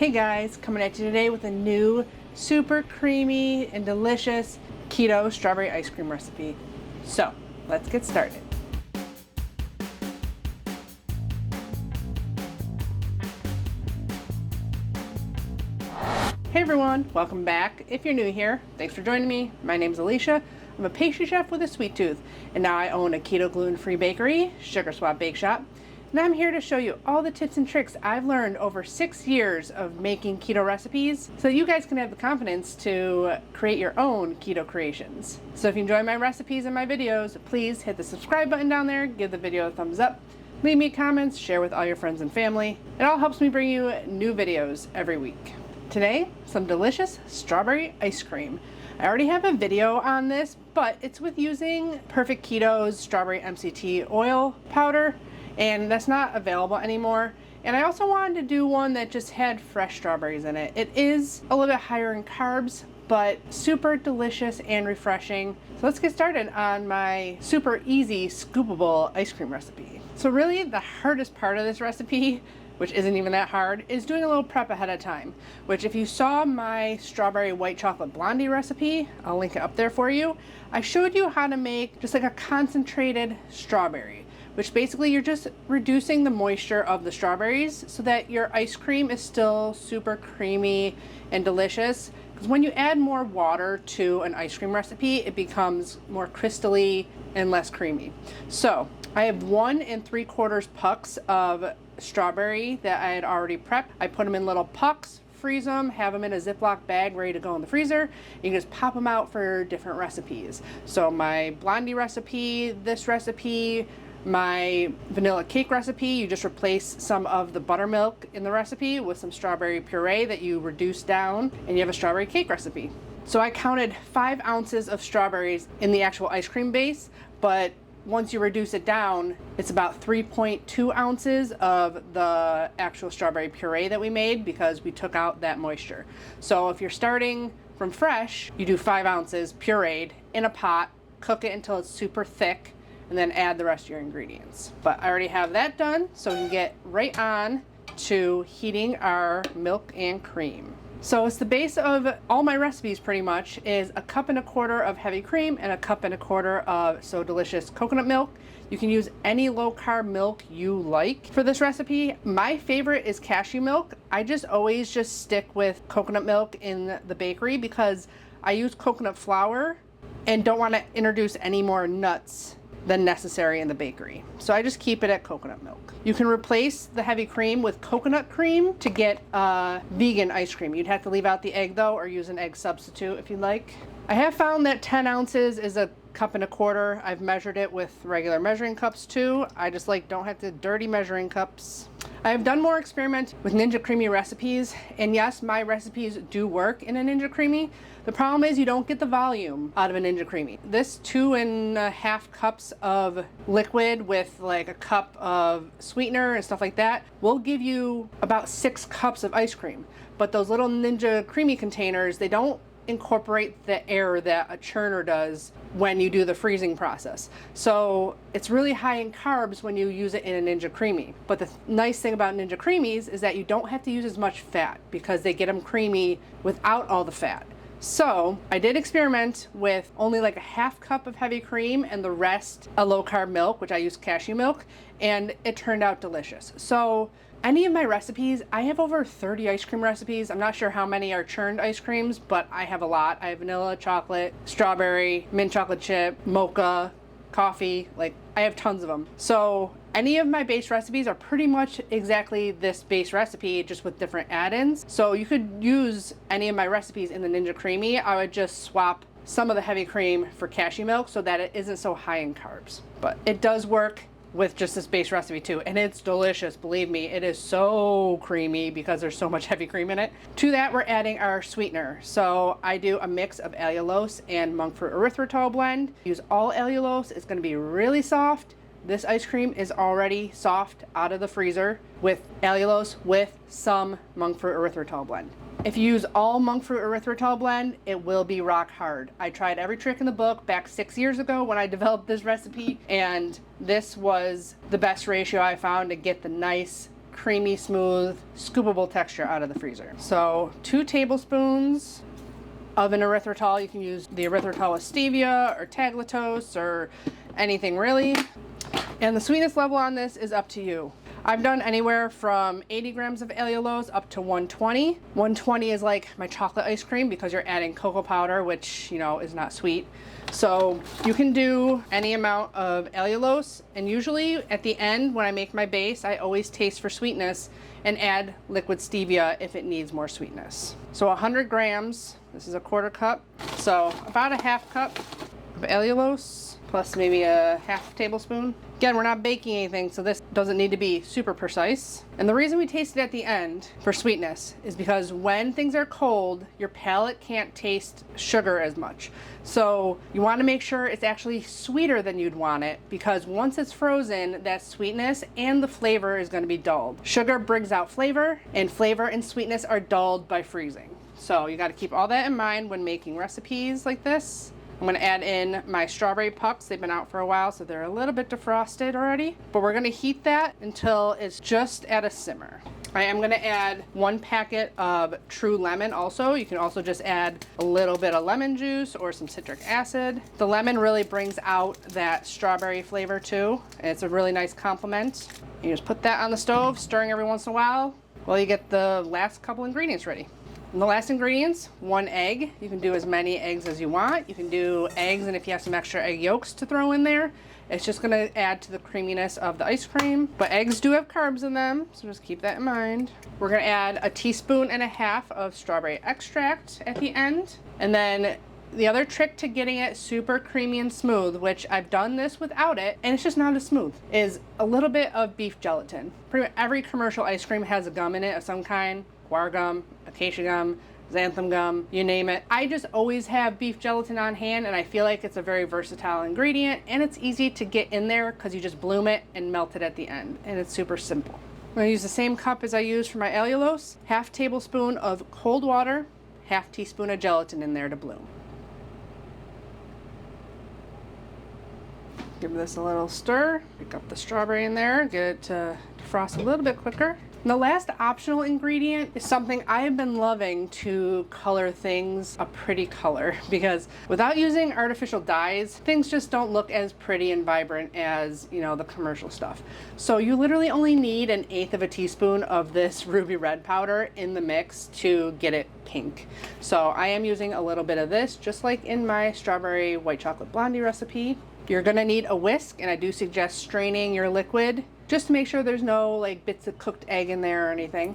Hey guys, coming at you today with a new super creamy and delicious keto strawberry ice cream recipe. So let's get started. Hey everyone, welcome back. If you're new here, thanks for joining me. My name's Alycia. I'm a pastry chef with a sweet tooth, and now I own a keto gluten-free bakery, Sugar Swap Bake Shop. And I'm here to show you all the tips and tricks I've learned over 6 years of making keto recipes so that you guys can have the confidence to create your own keto creations. So if you enjoy my recipes and my videos, please hit the subscribe button down there, give the video a thumbs up, leave me comments, share with all your friends and family. It all helps me bring you new videos every week. Today, some delicious strawberry ice cream. I already have a video on this, but it's with using Perfect Keto's strawberry MCT oil powder, and that's not available anymore. And I also wanted to do one that just had fresh strawberries in it. It is a little bit higher in carbs, but super delicious and refreshing. So let's get started on my super easy scoopable ice cream recipe. So really the hardest part of this recipe, which isn't even that hard, is doing a little prep ahead of time, which if you saw my strawberry white chocolate blondie recipe, I'll link it up there for you. I showed you how to make just like a concentrated strawberry, which basically you're just reducing the moisture of the strawberries so that your ice cream is still super creamy and delicious. Because when you add more water to an ice cream recipe, it becomes more crystally and less creamy. So I have 1 3/4 pucks of strawberry that I had already prepped. I put them in little pucks, freeze them, have them in a Ziploc bag ready to go in the freezer. You can just pop them out for different recipes. So my blondie recipe, this recipe, my vanilla cake recipe, you just replace some of the buttermilk in the recipe with some strawberry puree that you reduce down, and you have a strawberry cake recipe. So I counted 5 ounces of strawberries in the actual ice cream base, but once you reduce it down, it's about 3.2 ounces of the actual strawberry puree that we made because we took out that moisture. So if you're starting from fresh, you do 5 ounces pureed in a pot, cook it until it's super thick, and then add the rest of your ingredients. But I already have that done, so we can get right on to heating our milk and cream. So it's the base of all my recipes pretty much is 1.25 cups of heavy cream and 1.25 cups of So Delicious coconut milk. You can use any low carb milk you like for this recipe. My favorite is cashew milk. I just always just stick with coconut milk in the bakery because I use coconut flour and don't want to introduce any more nuts than necessary in the bakery. So I just keep it at coconut milk. You can replace the heavy cream with coconut cream to get a vegan ice cream. You'd have to leave out the egg though, or use an egg substitute if you'd like. I have found that 10 ounces is 1.25 cups. I've measured it with regular measuring cups too. I just don't have the dirty measuring cups. I have done more experiments with Ninja Creamy recipes, and yes, my recipes do work in a Ninja Creamy. The problem is you don't get the volume out of a Ninja Creamy. This 2.5 cups of liquid with like a cup of sweetener and stuff like that will give you about 6 cups of ice cream. But those little Ninja Creamy containers, they don't incorporate the air that a churner does when you do the freezing process. So it's really high in carbs when you use it in a Ninja Creamy. But the nice thing about Ninja Creamies is that you don't have to use as much fat because they get them creamy without all the fat. So I did experiment with only like 1/2 cup of heavy cream and the rest a low carb milk, which I use cashew milk, and it turned out delicious. So any of my recipes, I have over 30 ice cream recipes. I'm not sure how many are churned ice creams, but I have a lot. I have vanilla, chocolate, strawberry, mint chocolate chip, mocha, coffee, I have tons of them. So any of my base recipes are pretty much exactly this base recipe, just with different add-ins. So you could use any of my recipes in the Ninja Creamy. I would just swap some of the heavy cream for cashew milk so that it isn't so high in carbs. But it does work with just this base recipe too, and it's delicious. Believe me, it is so creamy because there's so much heavy cream in it. To that, we're adding our sweetener. So I do a mix of Allulose and Monkfruit Erythritol blend. Use all Allulose. It's going to be really soft. This ice cream is already soft out of the freezer with Allulose with some Monkfruit Erythritol blend. If you use all Monkfruit Erythritol blend, it will be rock hard. I tried every trick in the book back 6 years ago when I developed this recipe, and this was the best ratio I found to get the nice creamy, smooth, scoopable texture out of the freezer. So 2 tablespoons of an erythritol. You can use the erythritol with stevia or tagliatose or anything really. And the sweetness level on this is up to you. I've done anywhere from 80 grams of allulose up to 120. 120 is like my chocolate ice cream because you're adding cocoa powder, which, you know, is not sweet. So you can do any amount of allulose, and usually at the end when I make my base, I always taste for sweetness and add liquid stevia if it needs more sweetness. So 100 grams, this is a 1/4 cup, so about a 1/2 cup of allulose plus maybe a 1/2 tablespoon. Again, we're not baking anything, so this doesn't need to be super precise. And the reason we taste it at the end for sweetness is because when things are cold, your palate can't taste sugar as much. So you want to make sure it's actually sweeter than you'd want it, because once it's frozen, that sweetness and the flavor is going to be dulled. Sugar brings out flavor, and flavor and sweetness are dulled by freezing. So you got to keep all that in mind when making recipes like this. I'm going to add in my strawberry pucks. They've been out for a while, so they're a little bit defrosted already. But we're going to heat that until it's just at a simmer. I am going to add 1 packet of true lemon also. You can also just add a little bit of lemon juice or some citric acid. The lemon really brings out that strawberry flavor too. And it's a really nice complement. You just put that on the stove, stirring every once in a while you get the last couple ingredients ready. And the last ingredients, 1 egg. You can do as many eggs as you want. You can do eggs, and if you have some extra egg yolks to throw in there, it's just going to add to the creaminess of the ice cream. But eggs do have carbs in them, so just keep that in mind. We're going to add 1.5 teaspoons of strawberry extract at the end. And then the other trick to getting it super creamy and smooth, which I've done this without it, and it's just not as smooth, is a little bit of beef gelatin. Pretty much every commercial ice cream has a gum in it of some kind. Guar gum, acacia gum, xanthan gum, you name it. I just always have beef gelatin on hand, and I feel like it's a very versatile ingredient, and it's easy to get in there because you just bloom it and melt it at the end, and it's super simple. I'm going to use the same cup as I used for my allulose, 1/2 tablespoon of cold water, 1/2 teaspoon of gelatin in there to bloom. Give this a little stir, pick up the strawberry in there, get it to defrost a little bit quicker. And the last optional ingredient is something I've been loving to color things a pretty color, because without using artificial dyes, things just don't look as pretty and vibrant as, you know, the commercial stuff. So you literally only need 1/8 teaspoon of this ruby red powder in the mix to get it pink. So I am using a little bit of this, just like in my strawberry white chocolate blondie recipe. You're gonna need a whisk, and I do suggest straining your liquid just to make sure there's no like bits of cooked egg in there or anything.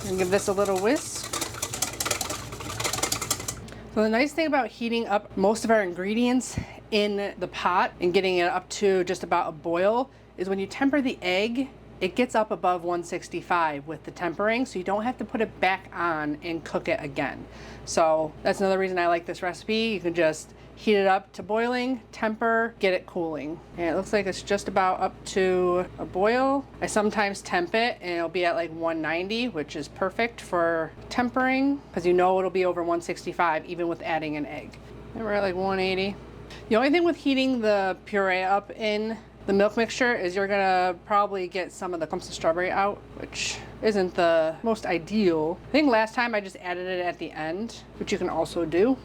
And give this a little whisk. So the nice thing about heating up most of our ingredients in the pot and getting it up to just about a boil is when you temper the egg, it gets up above 165 with the tempering, so you don't have to put it back on and cook it again. So that's another reason I like this recipe. You can just heat it up to boiling, temper, get it cooling. And it looks like it's just about up to a boil. I sometimes temp it and it'll be at like 190, which is perfect for tempering because you know it'll be over 165 even with adding an egg. And we're at like 180. The only thing with heating the puree up in the milk mixture is you're gonna probably get some of the clumps of strawberry out, which isn't the most ideal. I think last time I just added it at the end, which you can also do.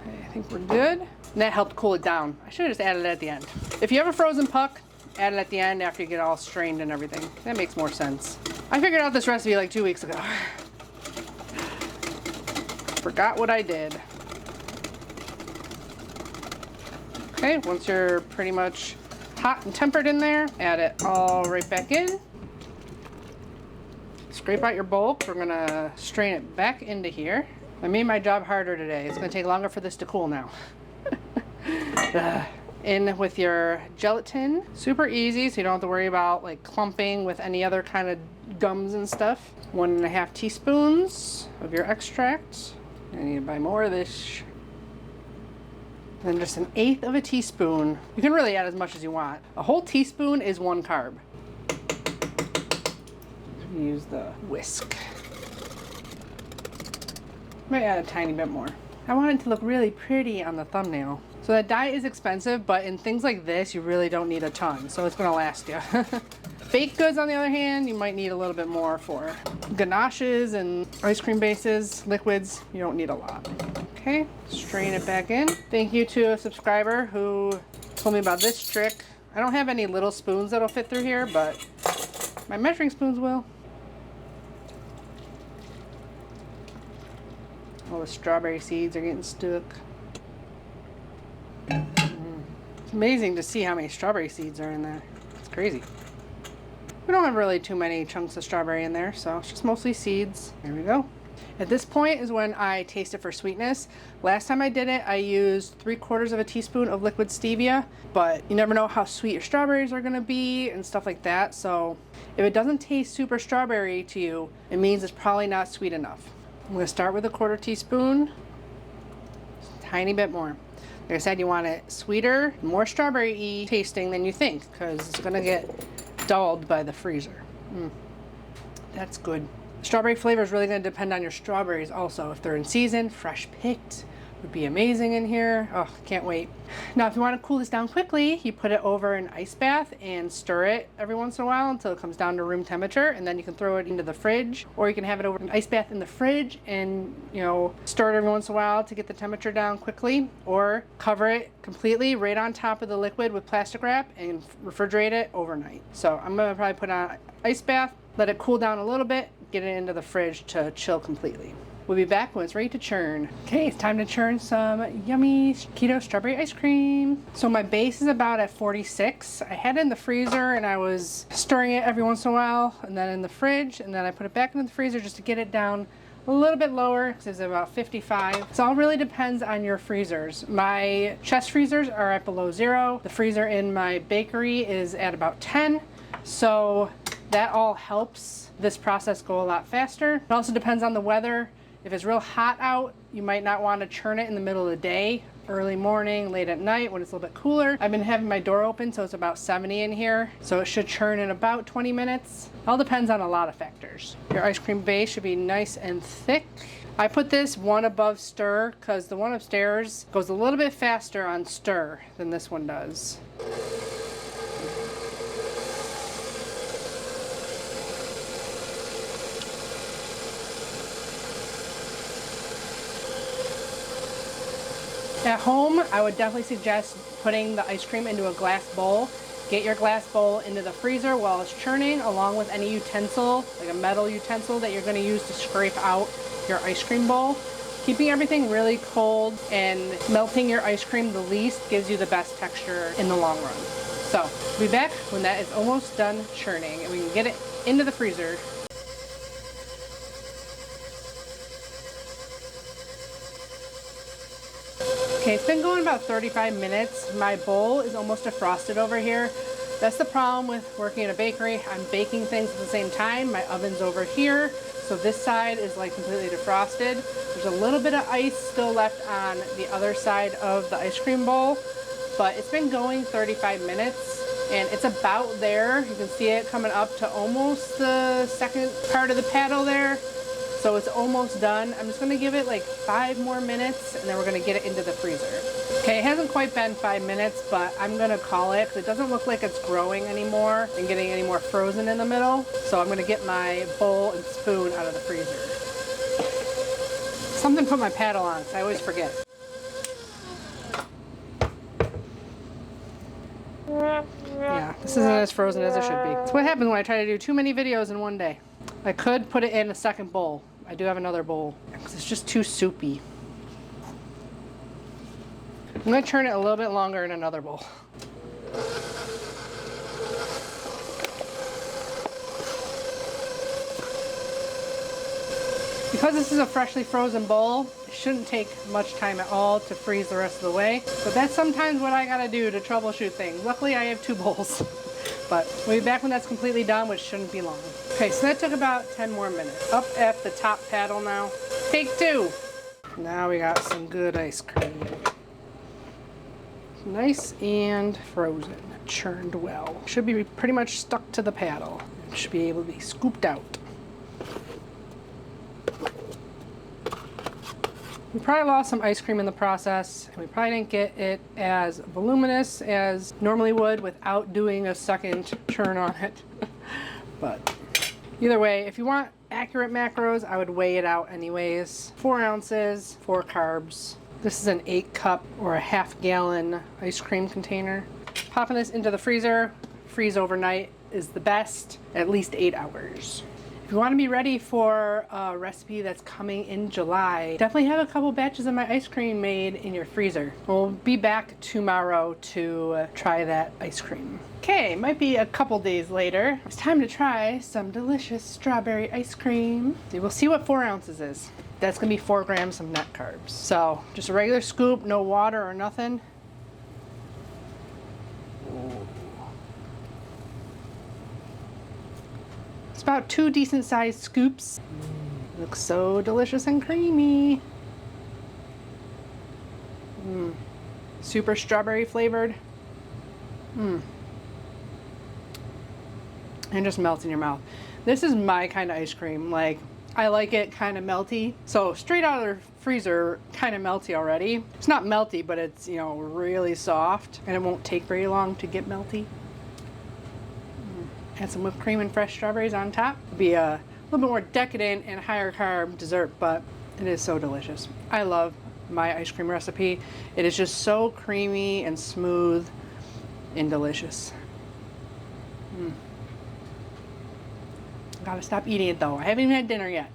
I think we're good. And that helped cool it down. I should have just added it at the end. If you have a frozen puck, add it at the end after you get all strained and everything. That makes more sense. I figured out this recipe like 2 weeks ago. Forgot what I did. Okay, once you're pretty much hot and tempered in there, add it all right back in. Scrape out your bulk. We're gonna strain it back into here. I made my job harder today. It's gonna take longer for this to cool now. In with your gelatin. Super easy, so you don't have to worry about like clumping with any other kind of gums and stuff. 1.5 teaspoons of your extract. I need to buy more of this. Then just 1/8 teaspoon. You can really add as much as you want. A whole teaspoon is 1 carb. Use the whisk. Might add a tiny bit more. I want it to look really pretty on the thumbnail. So that dye is expensive, but in things like this, you really don't need a ton, so it's gonna last you. Baked goods, on the other hand, you might need a little bit more for. Ganaches and ice cream bases, liquids, you don't need a lot. Okay, strain it back in. Thank you to a subscriber who told me about this trick. I don't have any little spoons that'll fit through here, but my measuring spoons will. All the strawberry seeds are getting stuck. It's amazing to see how many strawberry seeds are in there. It's crazy. We don't have really too many chunks of strawberry in there, so it's just mostly seeds. There we go. At this point is when I taste it for sweetness. Last time I did it, I used 3/4 of a teaspoon of liquid stevia, but you never know how sweet your strawberries are gonna be and stuff like that. So if it doesn't taste super strawberry to you, it means it's probably not sweet enough. I'm gonna start with a 1/4 teaspoon, just a tiny bit more. Like I said, you want it sweeter, more strawberry-y tasting than you think, because it's gonna get dulled by the freezer. That's good. Strawberry flavor is really going to depend on your strawberries also. If they're in season, fresh picked, would be amazing in here. Oh, can't wait. Now, if you want to cool this down quickly, you put it over an ice bath and stir it every once in a while until it comes down to room temperature, and then you can throw it into the fridge, or you can have it over an ice bath in the fridge and, you know, stir it every once in a while to get the temperature down quickly, or cover it completely right on top of the liquid with plastic wrap and refrigerate it overnight. So I'm going to probably put on an ice bath, let it cool down a little bit, get it into the fridge to chill completely. We'll be back when it's ready to churn. Okay, it's time to churn some yummy keto strawberry ice cream. So my base is about at 46. I had it in the freezer and I was stirring it every once in a while, and then in the fridge, and then I put it back into the freezer just to get it down a little bit lower, because it's about 55. So it all really depends on your freezers. My chest freezers are at below 0. The freezer in my bakery is at about 10. So that all helps this process go a lot faster. It also depends on the weather. If it's real hot out, you might not want to churn it in the middle of the day, early morning, late at night when it's a little bit cooler. I've been having my door open, so it's about 70 in here. So it should churn in about 20 minutes. All depends on a lot of factors. Your ice cream base should be nice and thick. I put this one above stir because the one upstairs goes a little bit faster on stir than this one does. At home, I would definitely suggest putting the ice cream into a glass bowl. Get your glass bowl into the freezer while it's churning, along with any utensil, like a metal utensil that you're going to use to scrape out your ice cream bowl. Keeping everything really cold and melting your ice cream the least gives you the best texture in the long run. So, we'll be back when that is almost done churning and we can get it into the freezer. Okay, it's been going about 35 minutes. My bowl is almost defrosted over here. That's the problem with working in a bakery. I'm baking things at the same time. My oven's over here, so this side is like completely defrosted. There's a little bit of ice still left on the other side of the ice cream bowl, but it's been going 35 minutes and it's about there. You can see it coming up to almost the second part of the paddle there. So it's almost done. I'm just gonna give it like 5 more minutes and then we're gonna get it into the freezer. Okay, it hasn't quite been 5 minutes, but I'm gonna call it because it doesn't look like it's growing anymore and getting any more frozen in the middle. So I'm gonna get my bowl and spoon out of the freezer. Something put my paddle on, so I always forget. Yeah, this isn't as frozen as it should be. That's what happens when I try to do too many videos in one day. I could put it in a second bowl. I do have another bowl because it's just too soupy. I'm going to churn it a little bit longer in another bowl. Because this is a freshly frozen bowl, it shouldn't take much time at all to freeze the rest of the way. But that's sometimes what I gotta do to troubleshoot things. Luckily I have 2 bowls. But we'll be back when that's completely done, which shouldn't be long. Okay, so that took about 10 more minutes. Up at the top paddle now. Take 2. Now we got some good ice cream. Nice and frozen. Churned well. Should be pretty much stuck to the paddle. It should be able to be scooped out. We probably lost some ice cream in the process, and we probably didn't get it as voluminous as normally would without doing a second churn on it. But either way, if you want accurate macros, I would weigh it out anyways. 4 ounces, 4 carbs. This is an 8-cup or a half-gallon ice cream container. Popping this into the freezer, freeze overnight is the best, at least 8 hours. If you want to be ready for a recipe that's coming in July, definitely have a couple batches of my ice cream made in your freezer. We'll be back tomorrow to try that ice cream. Okay, might be a couple days later. It's time to try some delicious strawberry ice cream. We'll see what 4 ounces is. That's gonna be 4 grams of net carbs. So just a regular scoop, no water or nothing. It's about 2 decent sized scoops. Looks so delicious and creamy. Super strawberry flavored. And just melts in your mouth. This is my kind of ice cream. Like, I like it kind of melty. So straight out of the freezer, kind of melty already. It's not melty, but it's, you know, really soft, and it won't take very long to get melty. Add some whipped cream and fresh strawberries on top. It'll be a little bit more decadent and higher carb dessert, but it is so delicious. I love my ice cream recipe. It is just so creamy and smooth and delicious. Gotta stop eating it though. I haven't even had dinner yet.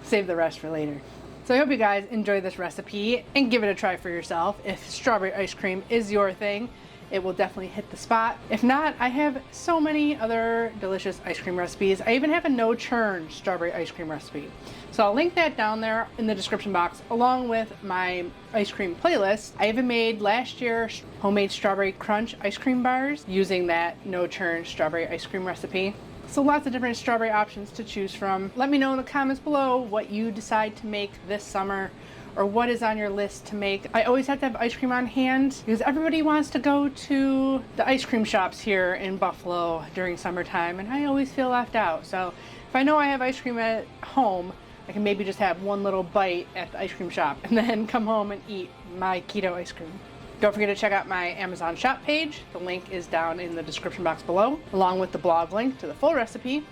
Save the rest for later. So I hope you guys enjoy this recipe and give it a try for yourself. If strawberry ice cream is your thing, it will definitely hit the spot. If not, I have so many other delicious ice cream recipes. I even have a no churn strawberry ice cream recipe. So I'll link that down there in the description box along with my ice cream playlist. I even made last year homemade strawberry crunch ice cream bars using that no churn strawberry ice cream recipe. So lots of different strawberry options to choose from. Let me know in the comments below what you decide to make this summer, or what is on your list to make. I always have to have ice cream on hand because everybody wants to go to the ice cream shops here in Buffalo during summertime, and I always feel left out. So if I know I have ice cream at home, I can maybe just have one little bite at the ice cream shop and then come home and eat my keto ice cream. Don't forget to check out my Amazon shop page. The link is down in the description box below, along with the blog link to the full recipe.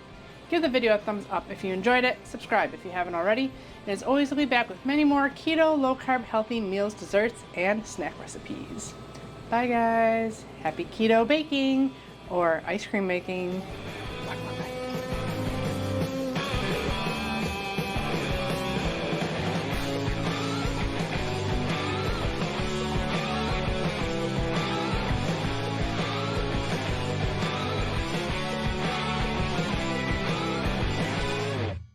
Give the video a thumbs up if you enjoyed it, subscribe if you haven't already, and as always, I'll be back with many more keto, low-carb, healthy meals, desserts, and snack recipes. Bye guys! Happy keto baking, or ice cream making.